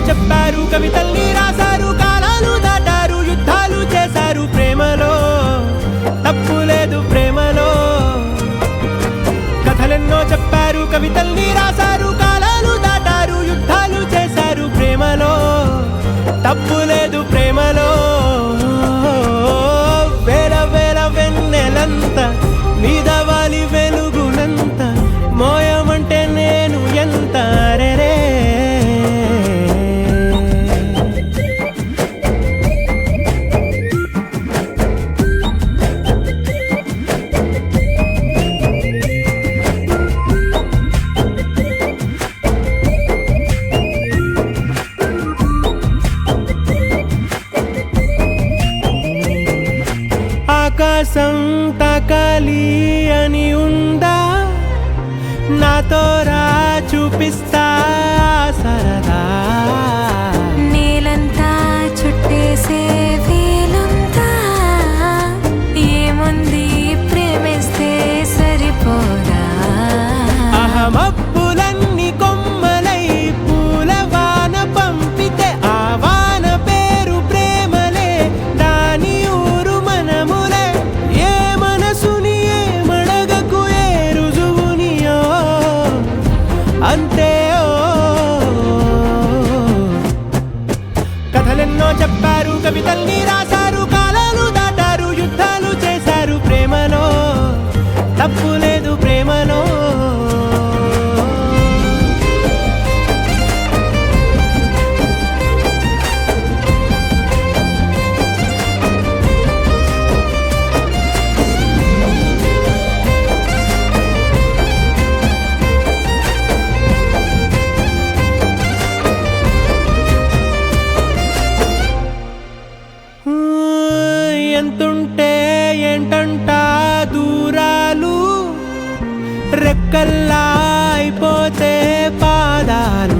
చెప్పారు, కవితల్ని రాశారు, కాలాలు దాటారు, యుద్ధాలు చేశారు ప్రేమలో, తప్పు లేదు ప్రేమలో. కథలెన్నో చెప్పారు, కవితల్ని రాశారు, కాలాలు దాటారు, యుద్ధాలు చేశారు ప్రేమలో, తప్పు లేదు ప్రేమలో. వేల వేల వెన్నెలంత మీద వాలి వెలుగునంత మోయమంటే నేను ఎంత రే. ఆకాశం తాకాలి అని ఉందా, నాతో రా చూపిస్తా సరదా. నేలంతా చుట్టేసే వేలుంతా, ఏముంది ప్రేమిస్తే సరిపోదా. అహమప్పులన్నీ కొమ్మలై పూల వాన పంపితే ఆ వాన పేరు ప్రేమలే, దాని ఊరు మనములే. ఏ మనసుని ఏ మడగకు ఏ రుజువునియో అంతే. కథలెన్నో చెప్పారు, కవితల్ని రాశారు, కాలాలు దాటారు, యుద్ధాలు చేశారు ప్రేమలో, తప్పు లేదు ప్రేమలో. ఎంతుంటే ఏంటంట దూరాలు, రెక్కల్లా అయిపోతే పాదాలు.